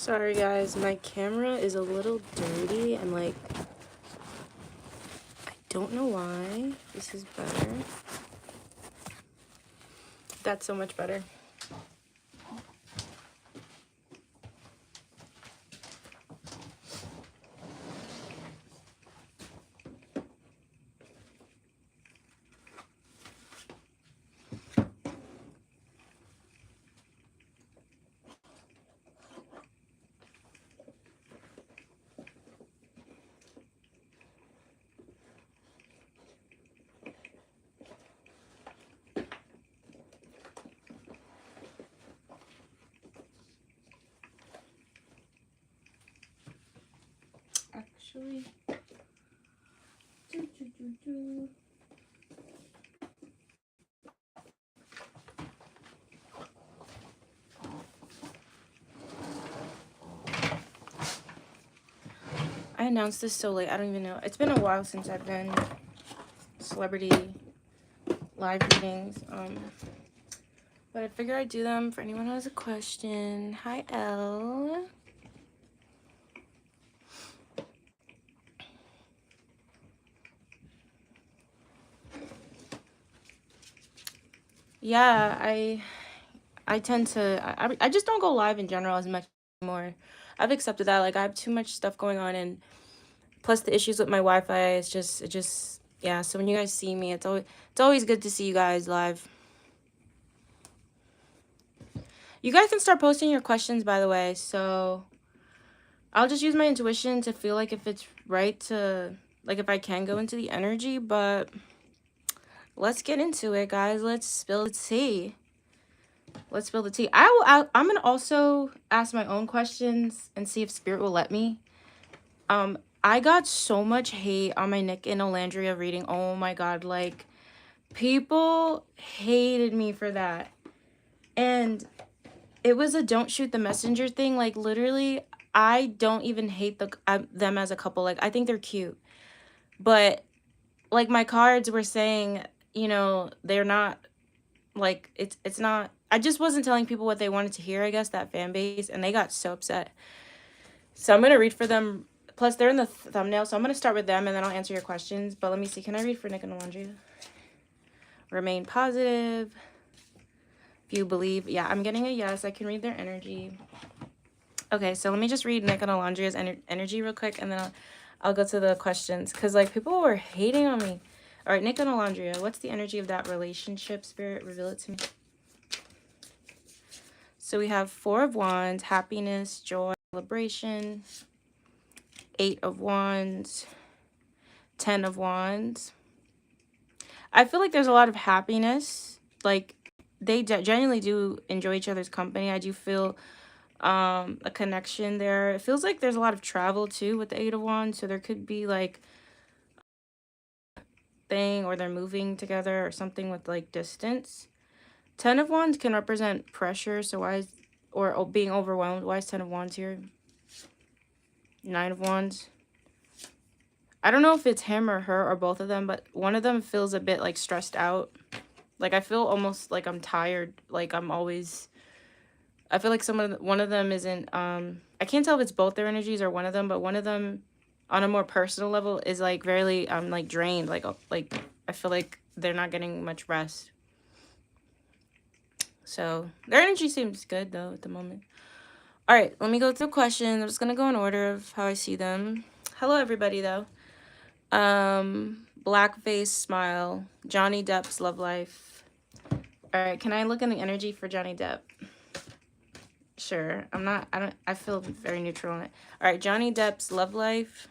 Sorry guys, my camera is a little dirty and like I don't know why. This is better. That's so much better. Actually, I announced this so late. I don't even know. It's been a while since I've done celebrity live readings. But I figured I'd do them for anyone who has a question. Hi, Elle. Yeah, I tend to I just don't go live in general as much anymore. I've accepted that. Like I have too much stuff going on, and plus the issues with my Wi-Fi. It just yeah. So when you guys see me, it's always good to see you guys live. You guys can start posting your questions, by the way. So I'll just use my intuition to feel like if it's right to, like, if I can go into the energy. But let's get into it, guys. Let's spill the tea. Let's spill the tea. I'm gonna also ask my own questions and see if spirit will let me. I got so much hate on my Nick and Alandrea reading. Oh my god, like people hated me for that. And it was a don't shoot the messenger thing. Like literally, I don't even hate them as a couple. Like I think they're cute. But like my cards were saying, you know, they're not like it's not. I just wasn't telling people what they wanted to hear, I guess, that fan base, and they got so upset. So I'm going to read for them. Plus, they're in the thumbnail, so I'm going to start with them, and then I'll answer your questions. But let me see. Can I read for Nick and Alandrea? Remain positive. If you believe. Yeah, I'm getting a yes. I can read their energy. Okay, so let me just read Nick and Alandrea's energy real quick, and then I'll go to the questions. Because, like, people were hating on me. All right, Nick and Alandrea, what's the energy of that relationship? Spirit, reveal it to me. So we have 4 of Wands, happiness, joy, celebration. 8 of Wands, 10 of Wands. I feel like there's a lot of happiness. Like, they genuinely do enjoy each other's company. I do feel a connection there. It feels like there's a lot of travel, too, with the 8 of Wands. So there could be, like, thing or they're moving together or something with, like, distance. 10 of Wands can represent pressure. So why is... or being overwhelmed. Why is 10 of Wands here? 9 of Wands. I don't know if it's him or her or both of them, but one of them feels a bit, like, stressed out. Like, I feel almost like I'm tired. Like, I'm always... I feel like one of them isn't... I can't tell if it's both their energies or one of them, but one of them, on a more personal level, is, like, very, like, drained. Like, I feel like they're not getting much rest. So, their energy seems good, though, at the moment. All right, let me go through questions. I'm just going to go in order of how I see them. Hello, everybody, though. Blackface smile. Johnny Depp's love life. All right, can I look in the energy for Johnny Depp? Sure. I feel very neutral on it. All right, Johnny Depp's love life.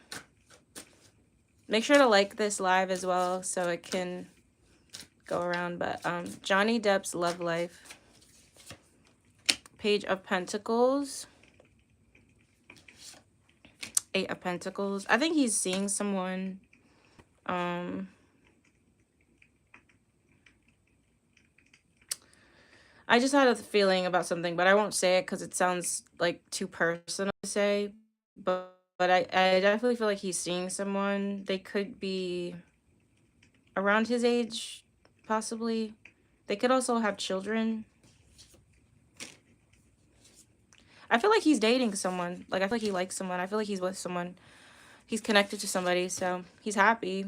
Make sure to like this live as well so it can go around. But Johnny Depp's love life. Page of Pentacles. 8 of Pentacles. I think he's seeing someone. I just had a feeling about something, but I won't say it because it sounds like too personal to say. But I definitely feel like he's seeing someone. They could be around his age, possibly. They could also have children. I feel like he's dating someone. Like, I feel like he likes someone. I feel like he's with someone. He's connected to somebody, so he's happy.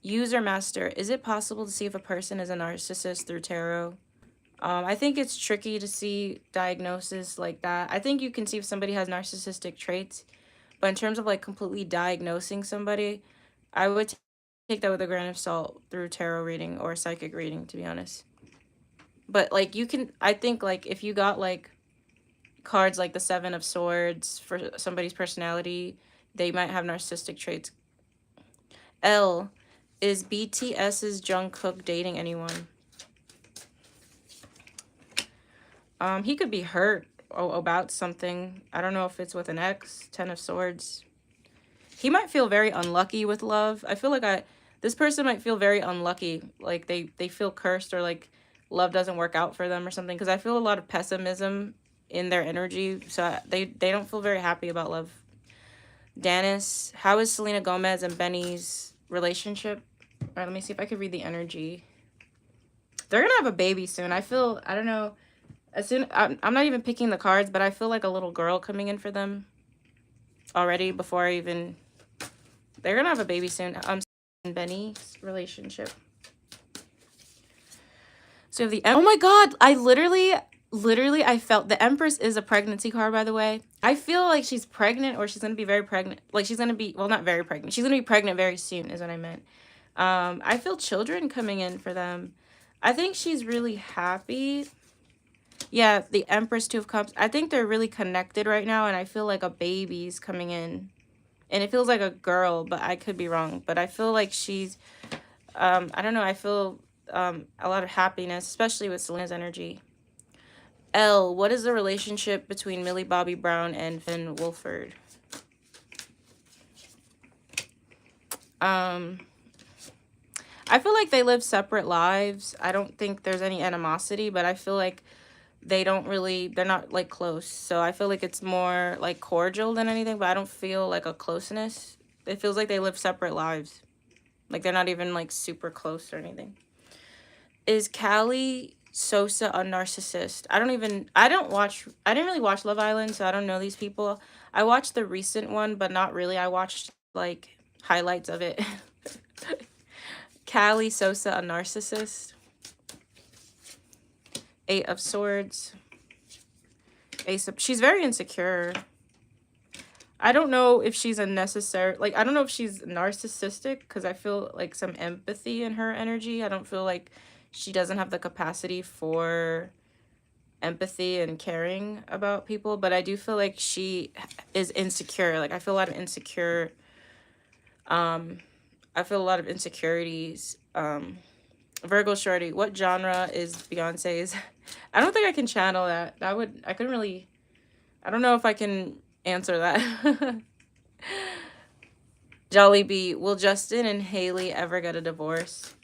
User master. Is it possible to see if a person is a narcissist through tarot? I think it's tricky to see diagnosis like that. I think you can see if somebody has narcissistic traits, but in terms of like completely diagnosing somebody, I would take that with a grain of salt through tarot reading or psychic reading, to be honest. But like you can, I think like if you got like cards like the Seven of Swords for somebody's personality, they might have narcissistic traits. L, is BTS's Jungkook dating anyone? He could be hurt about something. I don't know if it's with an ex. Ten of Swords. He might feel very unlucky with love. I feel like this person might feel very unlucky. Like they feel cursed or like love doesn't work out for them or something. Because I feel a lot of pessimism in their energy. So they don't feel very happy about love. Danis, how is Selena Gomez and Benny's relationship? All right, let me see if I can read the energy. They're going to have a baby soon. I don't know. I'm not even picking the cards, but I feel like a little girl coming in for them already before I even... They're going to have a baby soon. Benny's relationship. So the... Oh my god, I literally, I felt... The Empress is a pregnancy card, by the way. I feel like she's pregnant or she's going to be very pregnant. Like she's going to be... Well, not very pregnant. She's going to be pregnant very soon is what I meant. I feel children coming in for them. I think she's really happy. Yeah, the Empress, Two of Cups. I think they're really connected right now, and I feel like a baby's coming in. And it feels like a girl, but I could be wrong. But I feel like she's, I don't know, I feel a lot of happiness, especially with Selena's energy. L, what is the relationship between Millie Bobby Brown and Finn Wolford? I feel like they live separate lives. I don't think there's any animosity, but I feel like they're not like close. So I feel like it's more like cordial than anything, but I don't feel like a closeness. It feels like they live separate lives. Like they're not even like super close or anything. Is Callie Sosa a narcissist? I didn't really watch Love Island, so I don't know these people. I watched the recent one, but not really. I watched like highlights of it. Callie Sosa a narcissist? Eight of Swords. She's very insecure. I don't know if she's I don't know if she's narcissistic because I feel like some empathy in her energy. I don't feel like she doesn't have the capacity for empathy and caring about people, but I do feel like she is insecure. Like I feel a lot of insecurities. Virgo Shorty, what genre is Beyonce's? I don't think I can channel that. I don't know if I can answer that. Jollibee, will Justin and Haley ever get a divorce?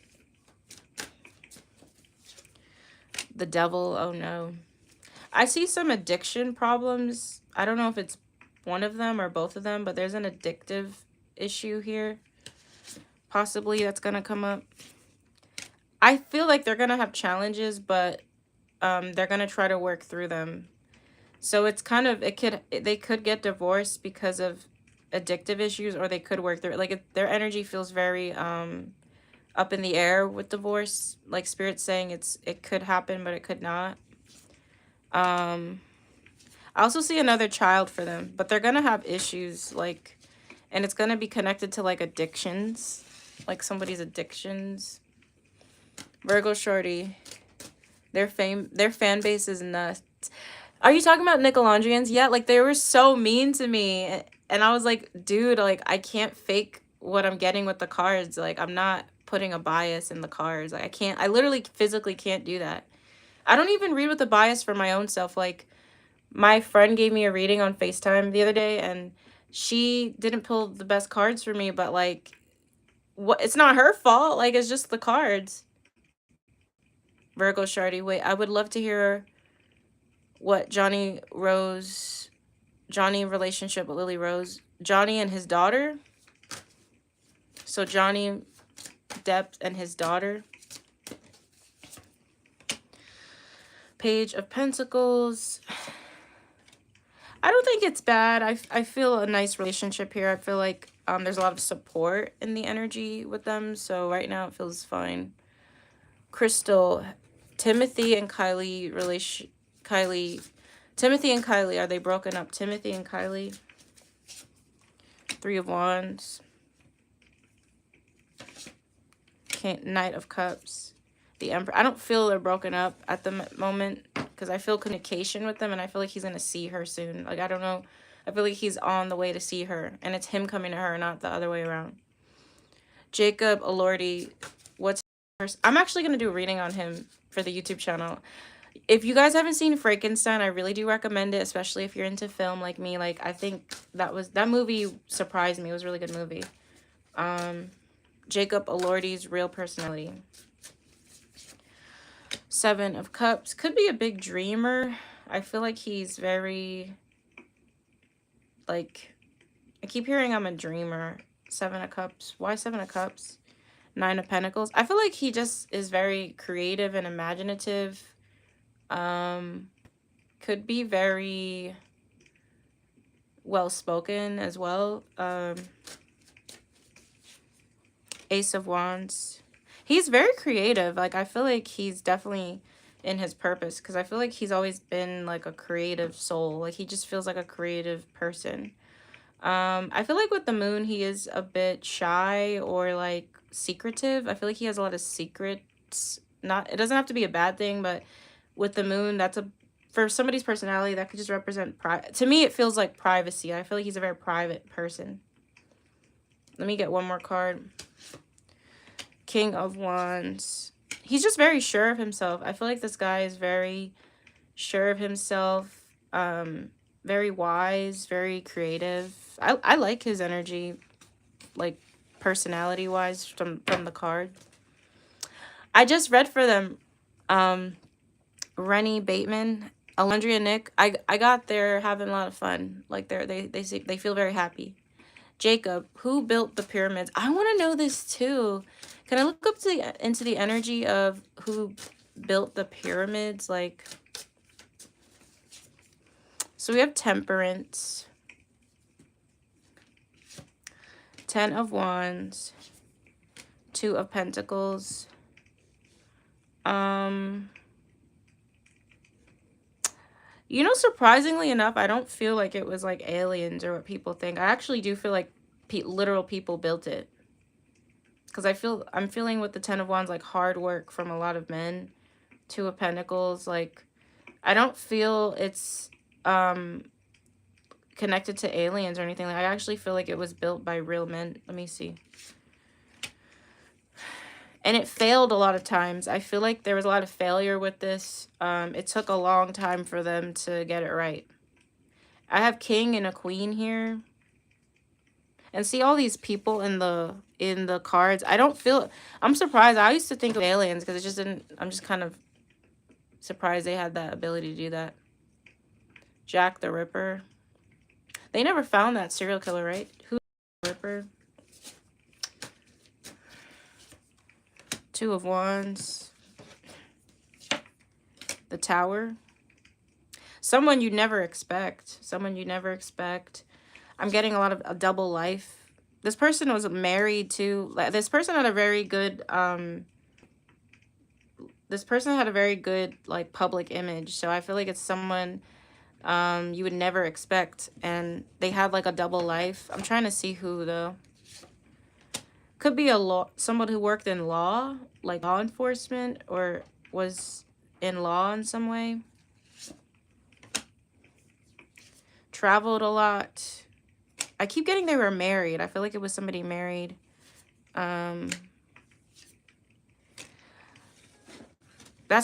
The Devil, oh no. I see some addiction problems. I don't know if it's one of them or both of them, but there's an addictive issue here. Possibly that's gonna come up. I feel like they're gonna have challenges, but they're gonna try to work through them. So it's kind of they could get divorced because of addictive issues, or they could work through it. Like their energy feels very up in the air with divorce. Like Spirit's saying it could happen, but it could not. I also see another child for them, but they're gonna have issues and it's gonna be connected to like addictions, like somebody's addictions. Virgo Shorty, their fan base is nuts. Are you talking about Nickelandrians? Yeah, like they were so mean to me, and I was like, dude, like I can't fake what I'm getting with the cards. Like I'm not putting a bias in the cards. Like I literally physically can't do that. I don't even read with a bias for my own self. Like my friend gave me a reading on FaceTime the other day, and she didn't pull the best cards for me, but like it's not her fault. Like it's just the cards. Virgo Shardy, wait, I would love to hear what Johnny relationship with Lily Rose. Johnny and his daughter. So Johnny Depp and his daughter. Page of Pentacles. I don't think it's bad. I feel a nice relationship here. I feel like there's a lot of support in the energy with them. So right now it feels fine. Crystal, Timothy and Kylie relation. Kylie, Timothy and Kylie, are they broken up? Timothy and Kylie. Three of Wands. Knight of Cups. The Emperor. I don't feel they're broken up at the moment because I feel communication with them and I feel like he's going to see her soon. Like, I don't know. I feel like he's on the way to see her and it's him coming to her, not the other way around. Jacob Elordi. What's I'm actually going to do a reading on him for the YouTube channel. If you guys haven't seen Frankenstein, I really do recommend it, especially if you're into film like me. Like, I think that movie surprised me. It was a really good movie. Jacob Elordi's real personality. Seven of Cups. Could be a big dreamer. I feel like he's very, like, I keep hearing I'm a dreamer. Seven of Cups. Why Seven of Cups? Nine of Pentacles. I feel like he just is very creative and imaginative. Could be very well-spoken as well. Ace of Wands. He's very creative. Like, I feel like he's definitely in his purpose because I feel like he's always been like a creative soul. Like, he just feels like a creative person. I feel like with the moon, he is a bit shy or like secretive. I feel like he has a lot of secrets. It doesn't have to be a bad thing, but with the moon, for somebody's personality, that could just represent to me, it feels like privacy. I feel like he's a very private person. Let me get one more card. King of Wands. He's just very sure of himself. I feel like this guy is very sure of himself. Very wise, very creative. I like his energy, like personality-wise from the card. I just read for them. Rennie Bateman, Alandrea Nick. I got there having a lot of fun. Like they feel very happy. Jacob, who built the pyramids? I want to know this too. Can I look up into the energy of who built the pyramids? Like, so we have Temperance, Ten of Wands, Two of Pentacles. You know, surprisingly enough, I don't feel like it was like aliens or what people think. I actually do feel like literal people built it. Because I'm feeling with the Ten of Wands like hard work from a lot of men. Two of Pentacles, like, I don't feel it's connected to aliens or anything. Like, I actually feel like it was built by real men. Let me see. And it failed a lot of times. I feel like there was a lot of failure with this. It took a long time for them to get it right. I have King and a Queen here. And see all these people in the cards. I don't feel... I'm surprised. I used to think of aliens because it just didn't... I'm just kind of surprised they had that ability to do that. Jack the Ripper. They never found that serial killer, right? Who's the Ripper? Two of Wands. The Tower. Someone you never expect. Someone you never expect. I'm getting a lot of a double life. This person was married to... This person had a very good... This person had a very good, like, public image. So I feel like it's someone you would never expect. And they had, like, a double life. I'm trying to see who, though. Could be someone who worked in law, like law enforcement, or was in law in some way. Traveled a lot. I keep getting they were married. I feel like it was somebody married. That's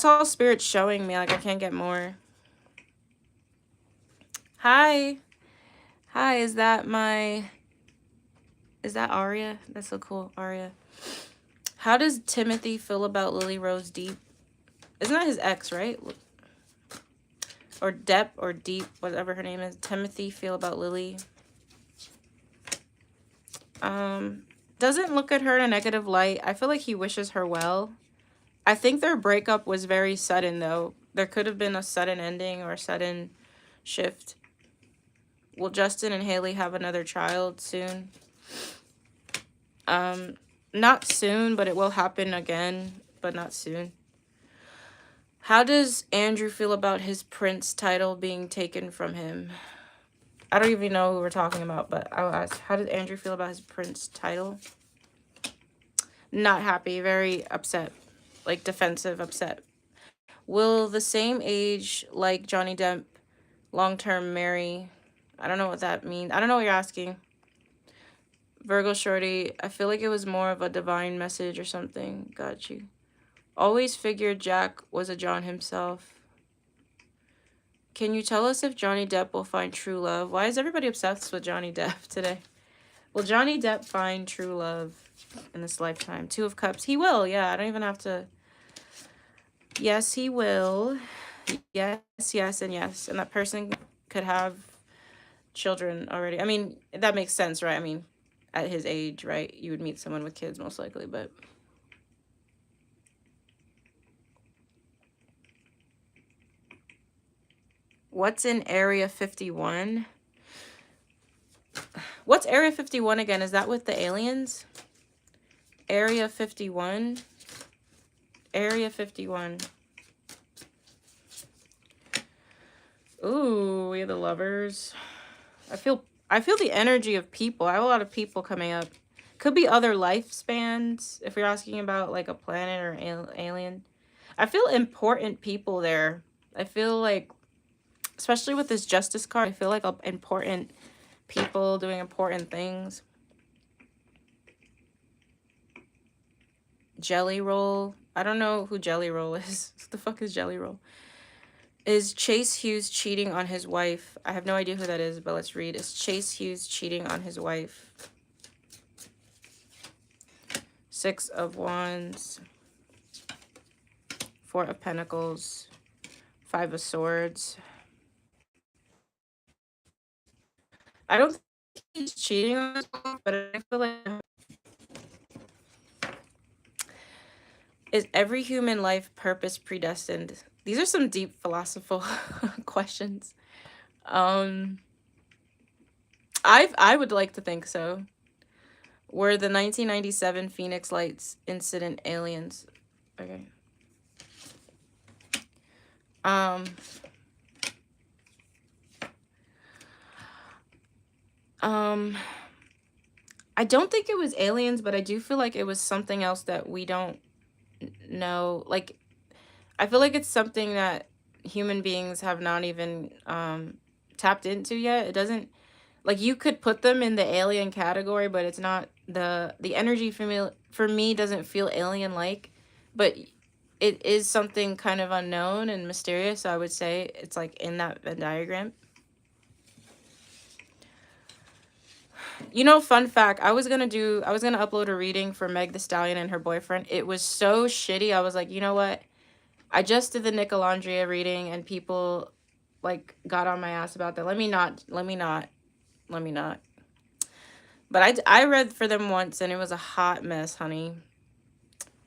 all Spirit's showing me. Like, I can't get more. Hi. Hi, is that Aria? That's so cool, Aria. How does Timothy feel about Lily Rose Deep? Isn't that his ex, right? Or Depp or Deep, whatever her name is. Timothy feel about Lily. Doesn't look at her in a negative light. I feel like he wishes her well. I think their breakup was very sudden, though. There could have been a sudden ending or a sudden shift. Will Justin and Haley have another child soon? Not soon, but it will happen again, but not soon. How does Andrew feel about his prince title being taken from him? I don't even know who we're talking about, but I'll ask, how does Andrew feel about his prince title? Not happy, very upset, like defensive, upset. Will the same age like Johnny Depp long-term marry? I don't know what that means. I don't know what you're asking. Virgo Shorty, I feel like it was more of a divine message or something. Got you. Always figured Jack was a John himself. Can you tell us if Johnny Depp will find true love? Why is everybody obsessed with Johnny Depp today? Will Johnny Depp find true love in this lifetime? Two of Cups. He will, yeah. I don't even have to. Yes, he will. Yes, yes, and yes. And that person could have children already. I mean, that makes sense, right? I mean, at his age, right? You would meet someone with kids most likely, but... What's in Area 51? What's Area 51 again? Is that with the aliens? Area 51? Area 51. Ooh, we have the Lovers. I feel the energy of people. I have a lot of people coming up. Could be other lifespans, if you're asking about like a planet or alien. I feel important people there. I feel like, especially with this Justice card, I feel like important people doing important things. Jelly Roll. I don't know who Jelly Roll is. What the fuck is Jelly Roll? Is Chase Hughes cheating on his wife? I have no idea who that is, but let's read. Is Chase Hughes cheating on his wife? Six of Wands. Four of Pentacles. Five of Swords. I don't think he's cheating on his wife, but I feel like... Is every human life purpose predestined? These are some deep philosophical questions. I would like to think so. Were the 1997 Phoenix Lights incident aliens? Okay. I don't think it was aliens, but I do feel like it was something else that we don't know. Like, I feel like it's something that human beings have not even tapped into yet. It doesn't, like, you could put them in the alien category, but it's not the energy for me doesn't feel alien like, but it is something kind of unknown and mysterious. So I would say it's like in that Venn diagram. You know, fun fact, I was gonna upload a reading for Meg the Stallion and her boyfriend. It was so shitty. I was like, you know what? I just did the Alandrea reading and people like got on my ass about that. Let me not. But I read for them once and it was a hot mess, honey.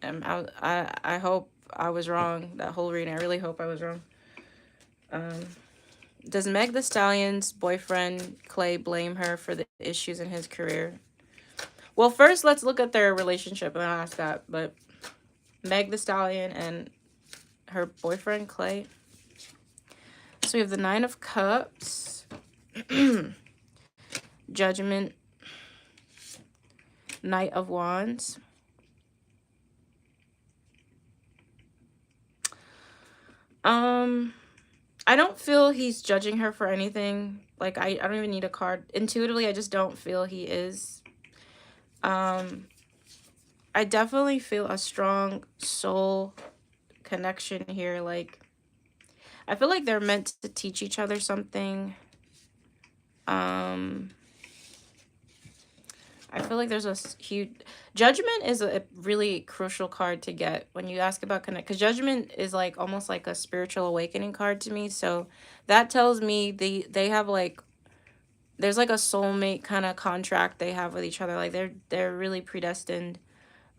I hope I was wrong that whole reading. I really hope I was wrong. Does Meg the Stallion's boyfriend Clay blame her for the issues in his career? Well, first let's look at their relationship and I'll ask that. But Meg the Stallion and her boyfriend Clay. So we have the Nine of Cups, Judgment, Knight of Wands. I don't feel he's judging her for anything. Like, I don't even need a card. Intuitively, I just don't feel he is. I definitely feel a strong soul connection here. Like, I feel like they're meant to teach each other something. I feel like there's a huge... Judgment is a really crucial card to get when you ask about connect. Because Judgment is like almost like a spiritual awakening card to me. So that tells me they have like... There's like a soulmate kind of contract they have with each other. Like they're really predestined.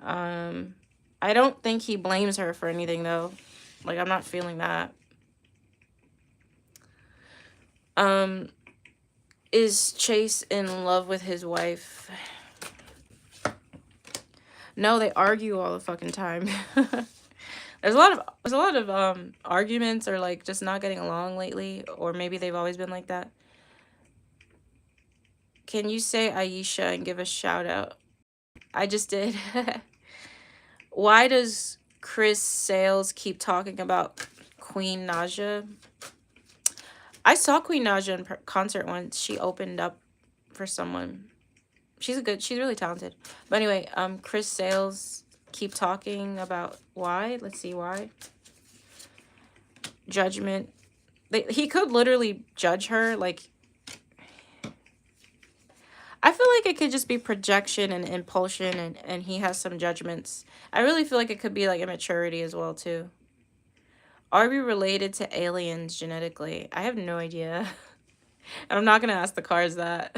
I don't think he blames her for anything though. Like, I'm not feeling that. Is Chase in love with his wife? No, they argue all the fucking time. There's a lot of arguments or like just not getting along lately, or maybe they've always been like that. Can you say Aisha and give a shout out? I just did. Why does Chris Sales keep talking about Queen Naja? I saw Queen Naja in concert once. She opened up for someone. She's really talented. But anyway, Chris Sales keep talking about why. Let's see why. Judgment. He could literally judge her. Like, I feel like it could just be projection and impulsion, and he has some judgments. I really feel like it could be like immaturity as well too. Are we related to aliens genetically? I have no idea. And I'm not gonna ask the cards that.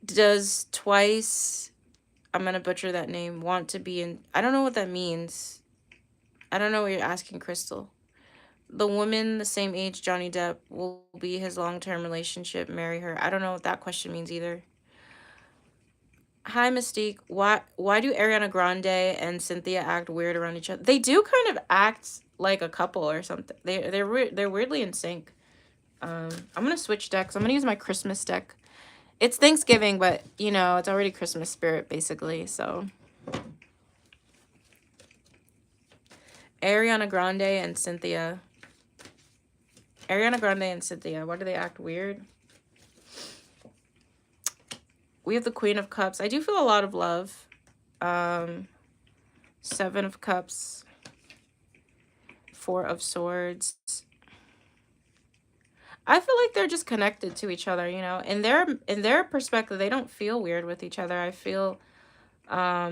Does Twice, I'm gonna butcher that name, want to be in, I don't know what that means. I don't know what you're asking, Crystal. The woman the same age Johnny Depp will be his long-term relationship, marry her. I don't know what that question means either. Hi, Mystique. Why do Ariana Grande and Cynthia act weird around each other? They do kind of act like a couple or something. They're weirdly in sync. I'm gonna switch decks. I'm gonna use my Christmas deck. It's Thanksgiving, but you know, it's already Christmas spirit basically, so. Ariana Grande and Cynthia. Ariana Grande and Cynthia. Why do they act weird? We have the Queen of Cups. I do feel a lot of love. Seven of Cups. Four of Swords. I feel like they're just connected to each other, you know. In their perspective, they don't feel weird with each other. I feel, I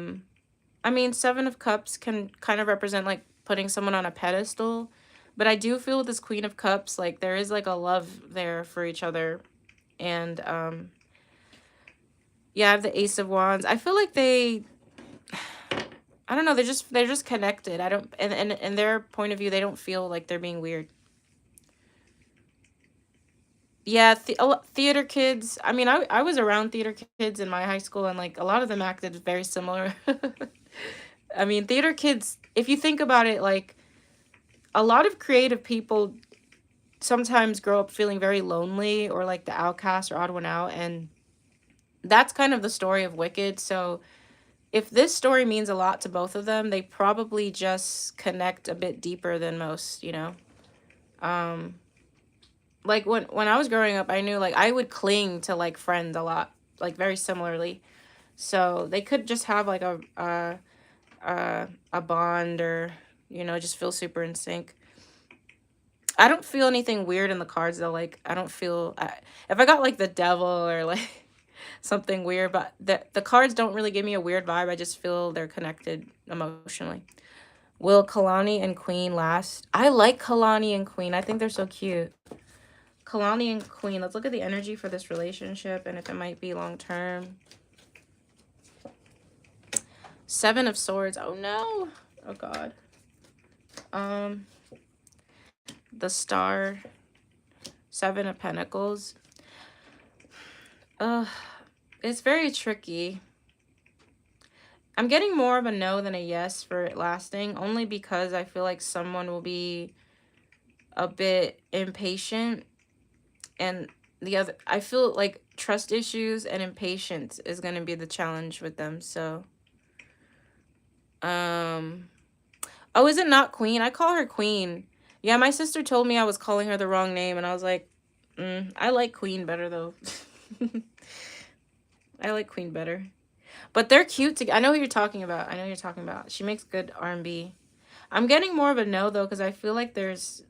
mean, Seven of Cups can kind of represent like putting someone on a pedestal, but I do feel with this Queen of Cups, like there is like a love there for each other, and yeah, I have the Ace of Wands. I feel like they, I don't know, they're just connected. I don't, and in their point of view, they don't feel like they're being weird. Yeah, theater kids. I mean, I was around theater kids in my high school, and like a lot of them acted very similar. I mean, theater kids, if you think about it, like a lot of creative people sometimes grow up feeling very lonely or like the outcast or odd one out, and that's kind of the story of Wicked. So if this story means a lot to both of them, they probably just connect a bit deeper than most, you know. Like when I was growing up, I knew like I would cling to like friends a lot, like very similarly. So they could just have like a bond, or you know, just feel super in sync. I don't feel anything weird in the cards though. Like I don't feel if I got like the devil or like something weird, but the cards don't really give me a weird vibe. I just feel they're connected emotionally. Will Kalani and Queen last? I like Kalani and Queen. I think they're so cute. Kalani and Queen. Let's look at the energy for this relationship and if it might be long term. Seven of Swords. Oh no. Oh God. The Star. Seven of Pentacles. It's very tricky. I'm getting more of a no than a yes for it lasting, only because I feel like someone will be a bit impatient, and the other, I feel like trust issues and impatience is going to be the challenge with them. So oh, is it not Queen? I call her Queen. Yeah, my sister told me I was calling her the wrong name, and I was like, I like Queen better though. I like Queen better. But they're cute. I know who you're talking about. I know who you're talking about. She makes good R&B. I'm getting more of a no, though, because I feel like there's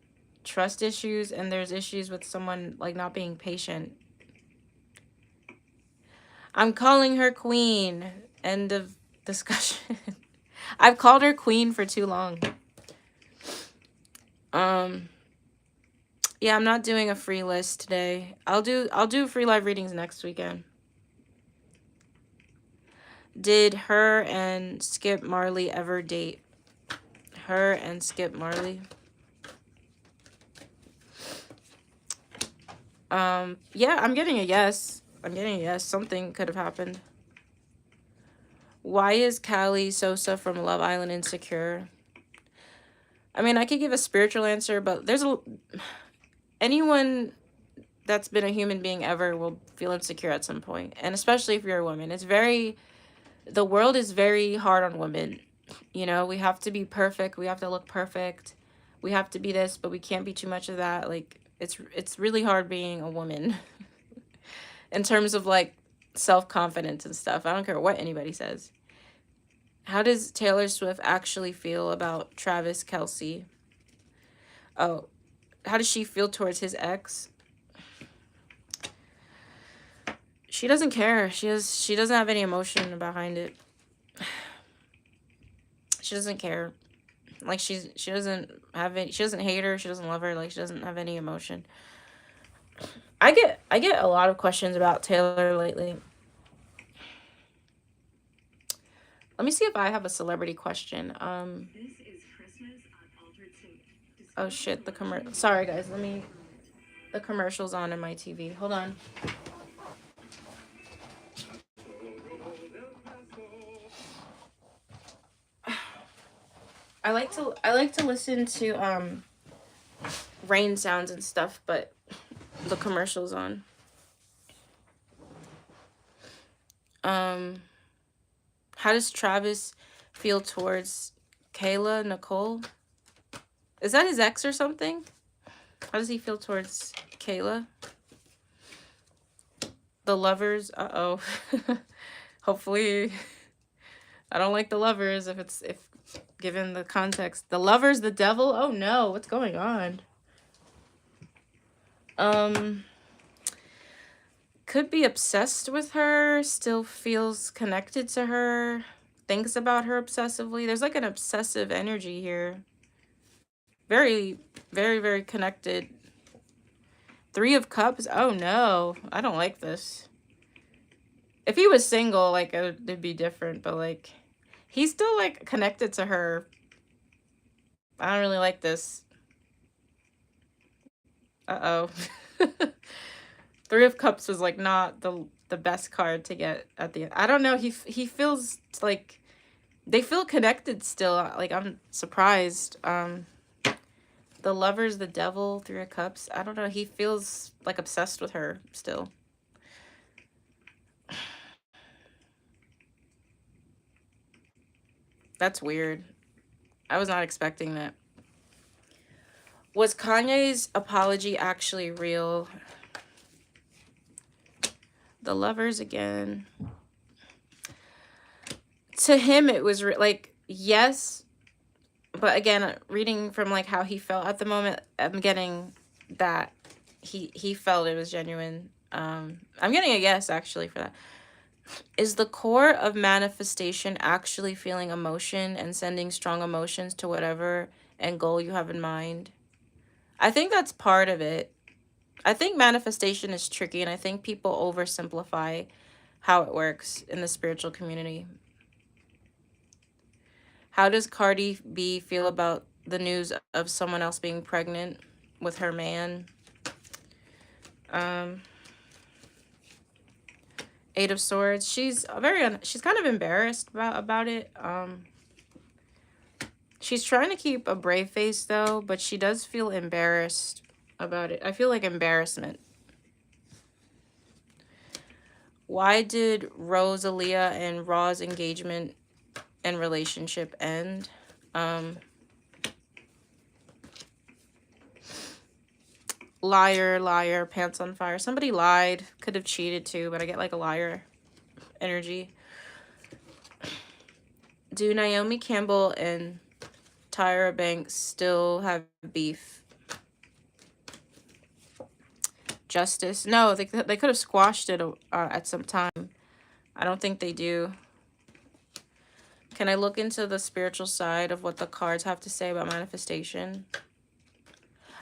trust issues and there's issues with someone, like, not being patient. I'm calling her Queen. End of discussion. I've called her Queen for too long. Yeah, I'm not doing a free list today. I'll do free live readings next weekend. Did her and Skip Marley ever date? Her and Skip Marley. Yeah, I'm getting a yes. I'm getting a yes. Something could have happened. Why is Callie Sosa from Love Island insecure? I mean, I could give a spiritual answer, but anyone that's been a human being ever will feel insecure at some point, and especially if you're a woman. The world is very hard on women. You know, we have to be perfect. We have to look perfect. We have to be this, but we can't be too much of that. Like it's really hard being a woman in terms of like self-confidence and stuff. I don't care what anybody says. How does Taylor Swift actually feel about Travis Kelce? Oh, how does she feel towards his ex? She doesn't care. She doesn't have any emotion behind it. She doesn't care. Like she doesn't have any, she doesn't hate her, she doesn't love her, like she doesn't have any emotion. I get a lot of questions about Taylor lately. Let me see if I have a celebrity question. Oh shit, sorry guys, the commercial's on in my TV. Hold on. I like to listen to rain sounds and stuff, but the commercial's on. How does Travis feel towards Kayla Nicole? Is that his ex or something? How does he feel towards Kayla? The lovers, uh-oh. Hopefully, I don't like the lovers if given the context. The lovers, the devil? Oh no, what's going on? Could be obsessed with her, still feels connected to her, thinks about her obsessively. There's like an obsessive energy here. Very, very, very connected. Three of Cups? Oh no, I don't like this. If he was single, like, it'd be different, but like, he's still like connected to her. I don't really like this. Uh-oh. Three of Cups was like not the best card to get at the end. I don't know. He feels like they feel connected still. Like I'm surprised. The Lovers, the Devil, Three of Cups. I don't know. He feels like obsessed with her still. That's weird. I was not expecting that. Was Kanye's apology actually real? The Lovers again. To him, it was like, yes. But again, reading from like how he felt at the moment, I'm getting that he felt it was genuine. I'm getting a yes actually for that. Is the core of manifestation actually feeling emotion and sending strong emotions to whatever end goal you have in mind? I think that's part of it. I think manifestation is tricky, and I think people oversimplify how it works in the spiritual community. How does Cardi B feel about the news of someone else being pregnant with her man? Eight of Swords. She's kind of embarrassed about it. She's trying to keep a brave face though, but she does feel embarrassed about it. I feel like embarrassment. Why did Rosalia and Raw's engagement and relationship end? Liar, liar, pants on fire. Somebody lied. Could have cheated too, but I get like a liar energy. Do Naomi Campbell and Tyra Banks still have beef? Justice? No, they could have squashed it at some time. I don't think they do. Can I look into the spiritual side of what the cards have to say about manifestation?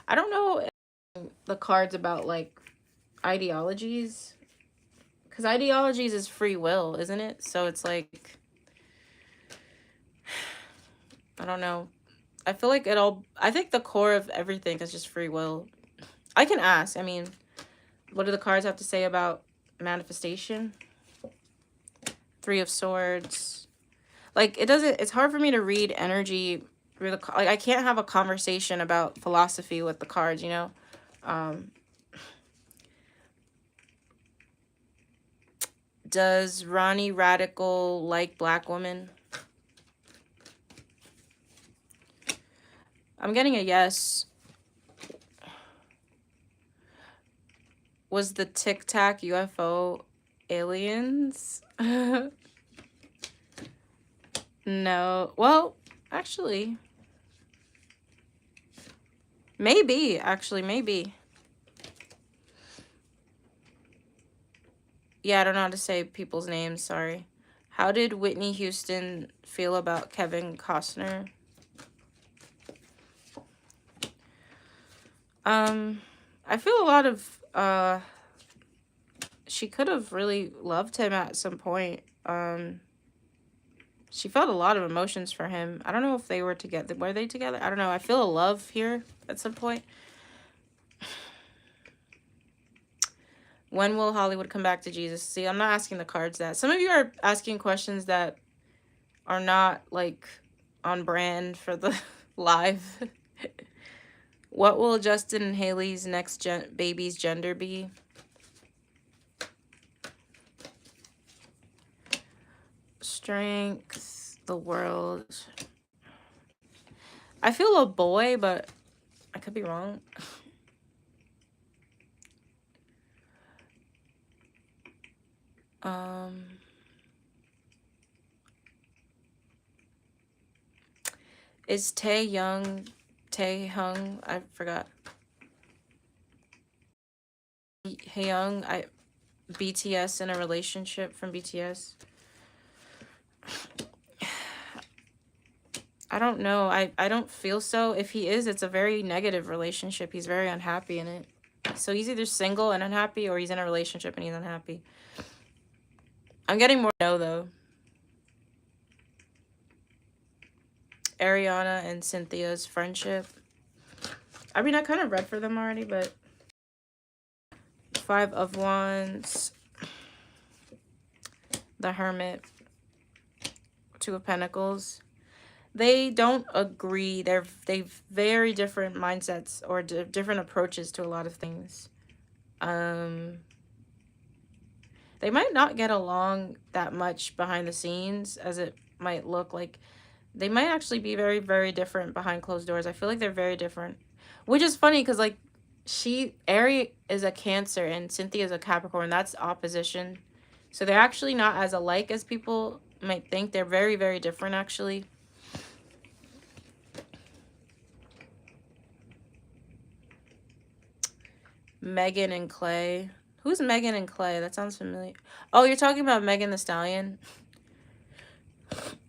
I don't know if the cards about like ideologies, because ideologies is free will, isn't it? So it's like, I don't know. I feel like I think the core of everything is just free will. I can ask. I mean, What do the cards have to say about manifestation? Three of Swords. Like, it's hard for me to read energy through the, like, I can't have a conversation about philosophy with the cards, you know? Does Ronnie Radical like black women? I'm getting a yes. Was the Tic Tac UFO aliens? No. Well, actually. Maybe. Actually, maybe. Yeah, I don't know how to say people's names. Sorry. How did Whitney Houston feel about Kevin Costner? I feel a lot of, she could have really loved him at some point. She felt a lot of emotions for him. I don't know if they were together. Were they together? I don't know. I feel a love here at some point. When will Hollywood come back to Jesus? See, I'm not asking the cards that. Some of you are asking questions that are not, like, on brand for the live. What will Justin and Haley's next baby's gender be? Strength, the world. I feel a boy, but I could be wrong. Is Taehyung, I forgot. Haeyoung, BTS in a relationship from BTS? I don't know. I don't feel so. If he is, it's a very negative relationship. He's very unhappy in it. So he's either single and unhappy, or he's in a relationship and he's unhappy. I'm getting more no, though. Ariana and Cynthia's friendship. I mean, I kind of read for them already, but... Five of Wands. The Hermit. Two of Pentacles. They don't agree. They've very different mindsets or different approaches to a lot of things. They might not get along that much behind the scenes as it might look like. They might actually be very, very different behind closed doors. I feel like they're very different. Which is funny because, like, Ari is a Cancer and Cynthia is a Capricorn. That's opposition. So they're actually not as alike as people might think. They're very, very different, actually. Megan and Clay. Who's Megan and Clay? That sounds familiar. Oh, you're talking about Megan the Stallion?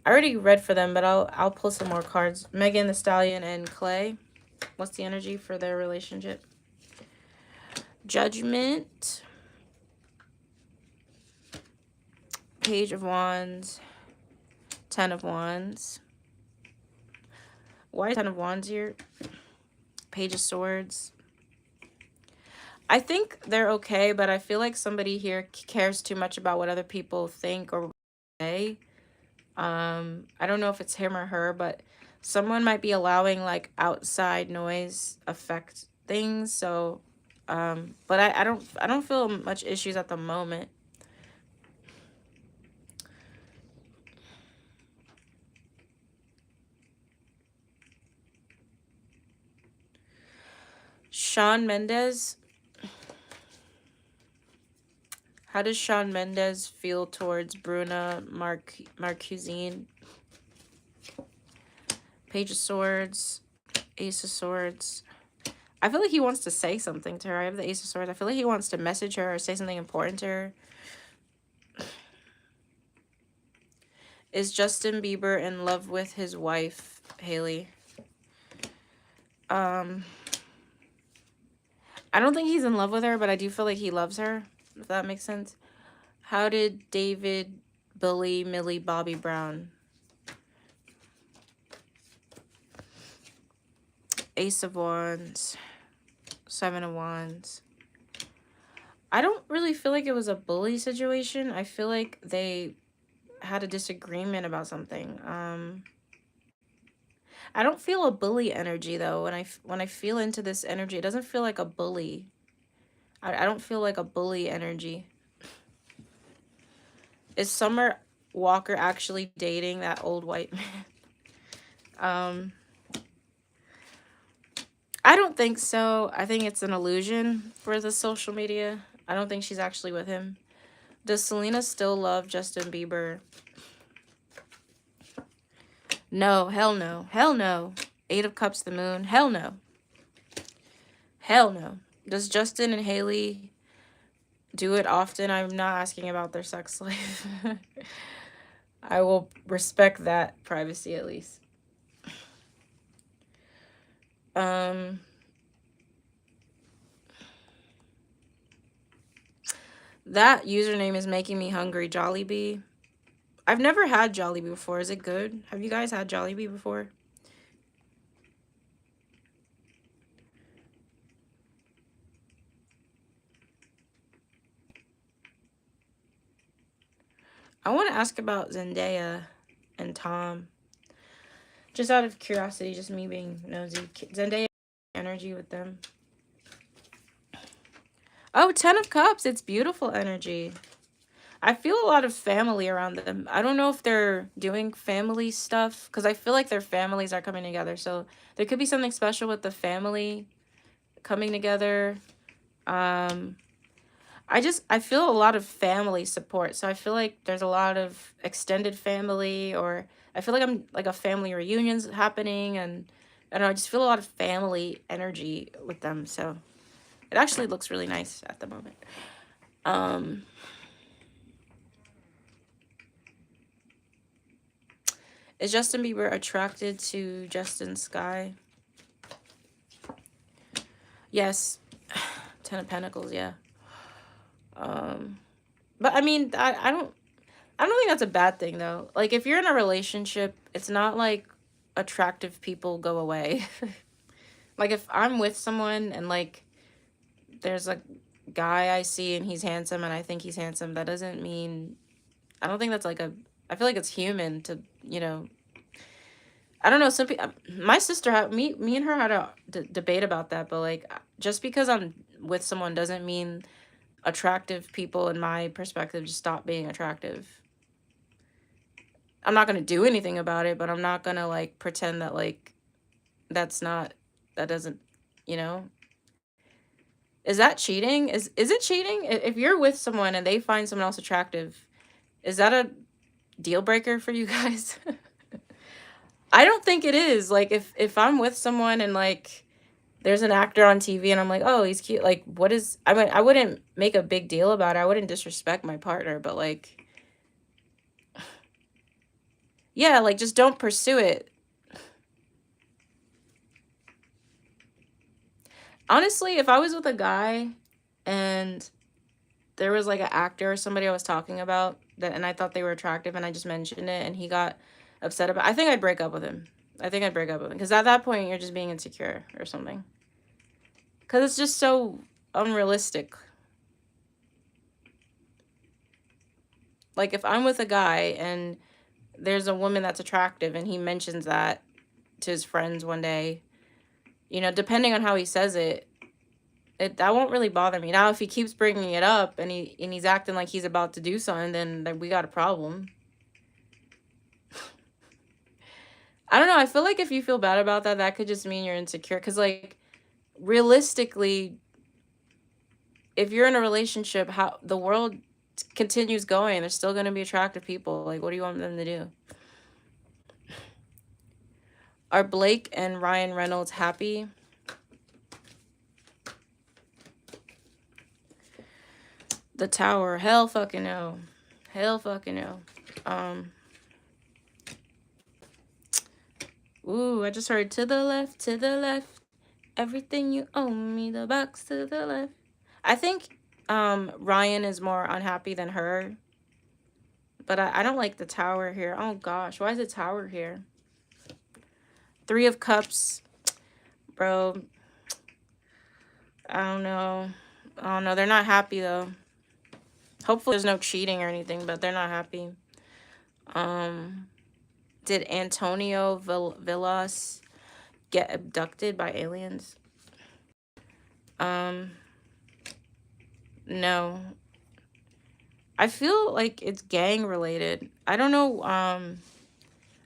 I already read for them, but I'll pull some more cards. Megan the Stallion and Clay. What's the energy for their relationship? Judgment. Page of Wands. 10 of Wands. Why 10 of Wands here? Page of Swords. I think they're okay, but I feel like somebody here cares too much about what other people think or say. I don't know if it's him or her, but someone might be allowing, like, outside noise affect things. So, but I don't feel much issues at the moment. Shawn Mendes. How does Shawn Mendes feel towards Bruna Marquezine? Page of Swords. Ace of Swords. I feel like he wants to say something to her. I have the Ace of Swords. I feel like he wants to message her or say something important to her. Is Justin Bieber in love with his wife, Haley? I don't think he's in love with her, but I do feel like he loves her, if that makes sense. How did David bully Millie Bobby Brown? Ace of Wands. 7 of Wands. I don't really feel like it was a bully situation. I feel like they had a disagreement about something. I don't feel a bully energy though. When I feel into this energy, it doesn't feel like a bully. I don't feel like a bully energy. Is Summer Walker actually dating that old white man? Um, I don't think so. I think it's an illusion for the social media. I don't think she's actually with him. Does Selena still love Justin Bieber? No, hell no. Hell no. Eight of Cups, the moon. Hell no. Hell no. Does Justin and Haley do it often? I'm not asking about their sex life. I will respect that privacy at least. Um, that username is making me hungry. Jollibee. I've never had Jollibee before. Is it good? Have you guys had Jollibee before? I want to ask about Zendaya and Tom. Just out of curiosity, just me being nosy. Zendaya energy with them. Oh, 10 of Cups. It's beautiful energy. I feel a lot of family around them. I don't know if they're doing family stuff because I feel like their families are coming together. So there could be something special with the family coming together. Um, I feel a lot of family support. So I feel like there's a lot of extended family, or I feel like I'm like a family reunions happening, and I don't know, I just feel a lot of family energy with them. So it actually looks really nice at the moment. Um, is Justin Bieber attracted to Justin Sky? Yes. 10 of Pentacles, yeah. But I mean, I don't think that's a bad thing though. Like if you're in a relationship, it's not like attractive people go away. Like if I'm with someone and like there's a guy I see and he's handsome and I think he's handsome, that doesn't mean, I don't think that's like a, I feel like it's human to, you know, I don't know, some people, my sister had me and her had a debate about that, but like just because I'm with someone doesn't mean attractive people in my perspective just stop being attractive. I'm not gonna do anything about it, but I'm not gonna like pretend that like that's not, that doesn't, you know. Is that cheating? Is it cheating? If you're with someone and they find someone else attractive, is that a deal breaker for you guys? I don't think it is. Like if I'm with someone and like there's an actor on TV and I'm like, "Oh, he's cute." Like what is, I mean, I wouldn't make a big deal about it. I wouldn't disrespect my partner, but like yeah, like just don't pursue it. Honestly, if I was with a guy and there was like an actor or somebody I was talking about that, and I thought they were attractive and I just mentioned it and he got upset about, I think I'd break up with him. I think I'd break up with him because at that point you're just being insecure or something. Because it's just so unrealistic. Like if I'm with a guy and there's a woman that's attractive and he mentions that to his friends one day, you know, depending on how he says it, that won't really bother me. Now, if he keeps bringing it up and he's acting like he's about to do something, then we got a problem. I don't know. I feel like if you feel bad about that, that could just mean you're insecure. Because like realistically, if you're in a relationship, how the world continues going, there's still going to be attractive people. Like, what do you want them to do? Are Blake and Ryan Reynolds happy? The Tower. Hell fucking no. Hell fucking no. Ooh, I just heard to the left, to the left. Everything you owe me, the box to the left. I think Ryan is more unhappy than her. But I don't like the Tower here. Oh gosh, why is the Tower here? Three of Cups. Bro, I don't know. Oh no, they're not happy though. Hopefully there's no cheating or anything, but they're not happy. Did Antonio Villas get abducted by aliens? No. I feel like it's gang related. I don't know.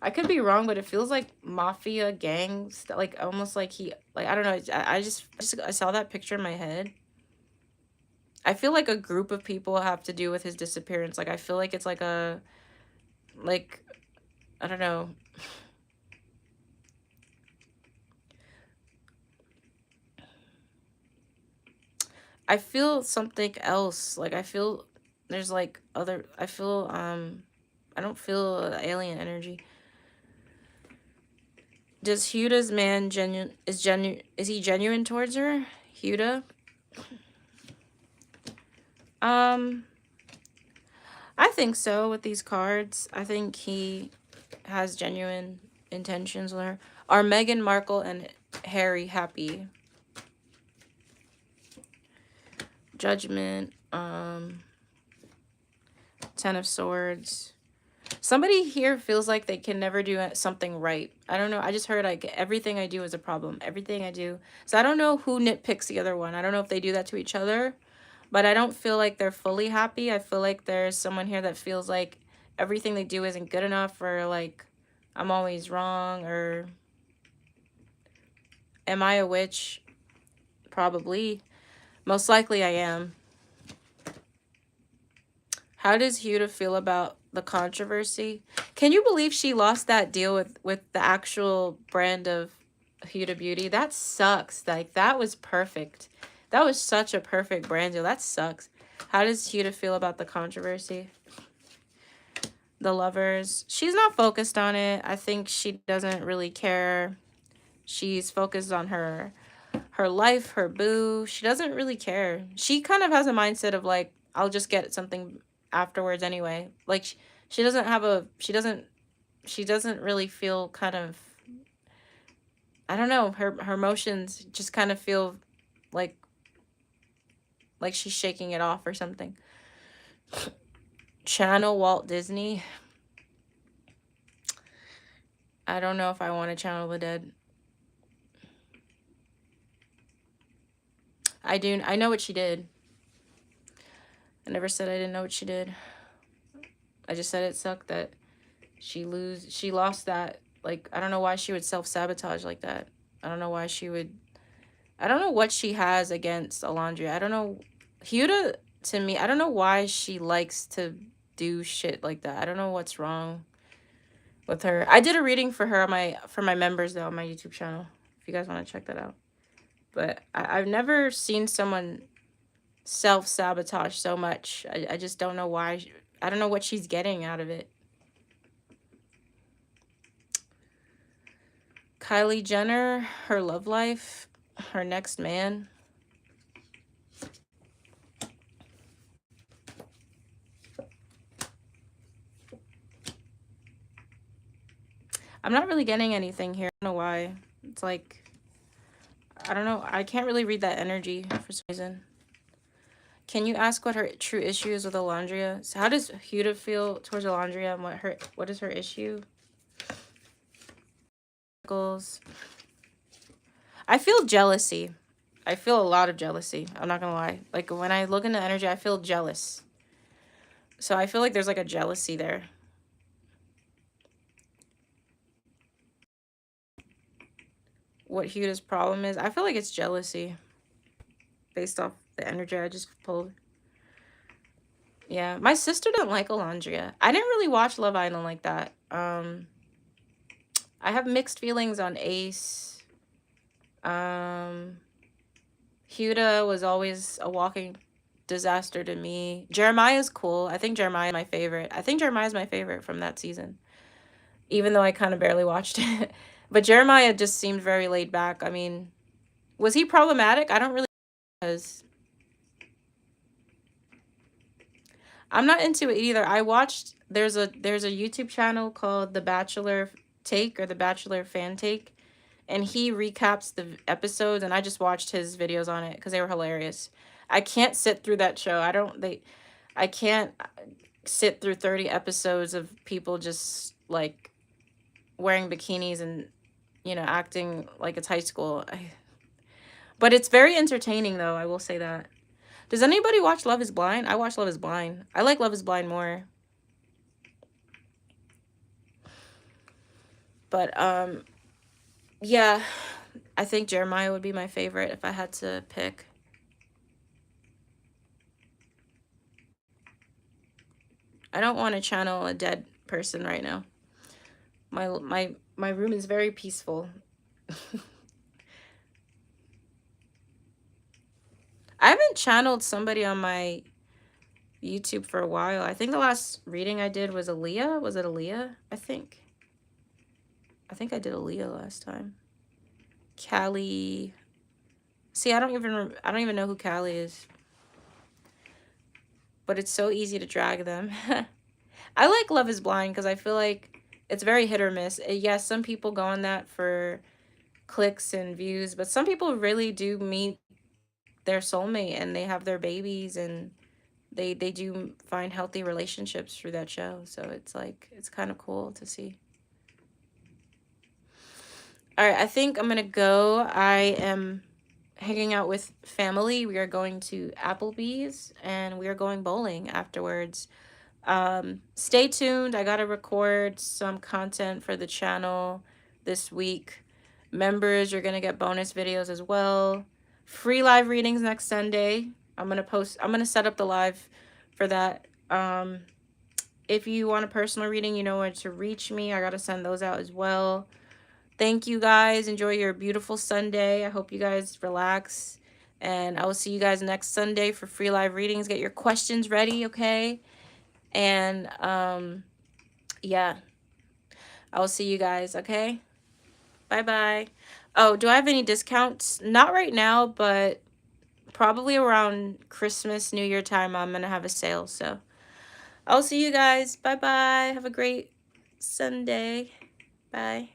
I could be wrong, but it feels like mafia gangs. Like almost like he, like I don't know. I saw that picture in my head. I feel like a group of people have to do with his disappearance. Like I feel like it's like like I don't know. I feel something else. Like I feel there's like other. I feel I don't feel alien energy. Does Huda's man is he genuine towards her? Huda? Um, I think so with these cards. I think he has genuine intentions with her. Are Meghan Markle and Harry happy? Judgment. Ten of Swords. Somebody here feels like they can never do something right. I don't know. I just heard like everything I do is a problem. Everything I do. So I don't know who nitpicks the other one. I don't know if they do that to each other. But I don't feel like they're fully happy. I feel like there's someone here that feels like everything they do isn't good enough, or like I'm always wrong, or am I a witch? Probably. Most likely I am. How does Huda feel about the controversy? Can you believe she lost that deal with the actual brand of Huda Beauty? That sucks. Like that was perfect. That was such a perfect brand deal. That sucks. How does Huda feel about the controversy? The Lovers. She's not focused on it. I think she doesn't really care. She's focused on her life, her boo. She doesn't really care. She kind of has a mindset of like, I'll just get something afterwards anyway. Like she doesn't have a she doesn't really feel kind of, I don't know, her emotions just kind of feel like she's shaking it off or something. Channel Walt Disney. I don't know if I want to channel the dead. I do. I know what she did. I never said I didn't know what she did. I just said it sucked that she lost that. Like, I don't know why she would self-sabotage like that. I don't know why she would. I don't know what she has against Alandrea. I don't know. Huda, to me, I don't know why she likes to do shit like that. I don't know what's wrong with her. I did a reading for her on my members though on my YouTube channel. If you guys want to check that out. But I've never seen someone self-sabotage so much. I just don't know why. I don't know what she's getting out of it. Kylie Jenner, her love life, her next man. I'm not really getting anything here. I don't know why. It's like, I don't know. I can't really read that energy for some reason. Can you ask what her true issue is with Alandrea? So how does Huda feel towards Alandrea, and what is her issue? I feel jealousy. I feel a lot of jealousy. I'm not gonna lie. Like when I look into energy, I feel jealous. So I feel like there's like a jealousy there. What Huda's problem is, I feel like it's jealousy. Based off the energy I just pulled. Yeah, my sister didn't like Alandrea. I didn't really watch Love Island like that. I have mixed feelings on Ace. Huda was always a walking disaster to me. Jeremiah's cool. I think Jeremiah's my favorite. I think Jeremiah's my favorite from that season. Even though I kind of barely watched it. But Jeremiah just seemed very laid back. I mean, was he problematic? I don't really know. I'm not into it either. I watched there's a YouTube channel called The Bachelor Take or The Bachelor Fan Take, and he recaps the episodes, and I just watched his videos on it because they were hilarious. I can't sit through that show. I can't sit through 30 episodes of people just like wearing bikinis and, you know, acting like it's high school. But it's very entertaining though, I will say that. Does anybody watch Love is Blind? I watch Love is Blind. I like Love is Blind more. But yeah, I think Jeremiah would be my favorite if I had to pick. I don't want to channel a dead person right now. My room is very peaceful. I haven't channeled somebody on my YouTube for a while. I think the last reading I did was Aaliyah. Was it Aaliyah? I think I did Aaliyah last time. Callie. See, I don't even know who Callie is. But it's so easy to drag them. I like Love is Blind because I feel like it's very hit or miss. Yes, some people go on that for clicks and views, but some people really do meet their soulmate and they have their babies and they do find healthy relationships through that show. So it's like, it's kind of cool to see. All right, I think I'm gonna go. I am hanging out with family. We are going to Applebee's and we are going bowling afterwards. Stay tuned. I gotta record some content for the channel this week. Members are gonna get bonus videos as well. Free live readings next Sunday. I'm gonna set up the live for that. If you want a personal reading, you know where to reach me. I gotta send those out as well. Thank you guys. Enjoy your beautiful Sunday. I hope you guys relax. And I will see you guys next Sunday for free live readings. Get your questions ready, okay? And yeah, I will see you guys, okay? Bye-bye. Oh, do I have any discounts? Not right now, but probably around Christmas, New Year time, I'm going to have a sale. So I'll see you guys. Bye-bye. Have a great Sunday. Bye.